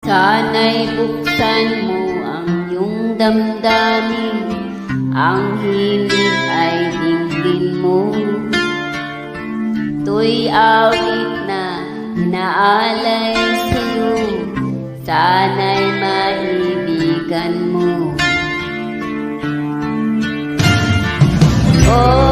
Sana'y buksan mo ang iyong damdamin, ang hilig ay dinggin mo. Ito'y awit na inaalay sa'yo, sana'y maibigan mo. Oh,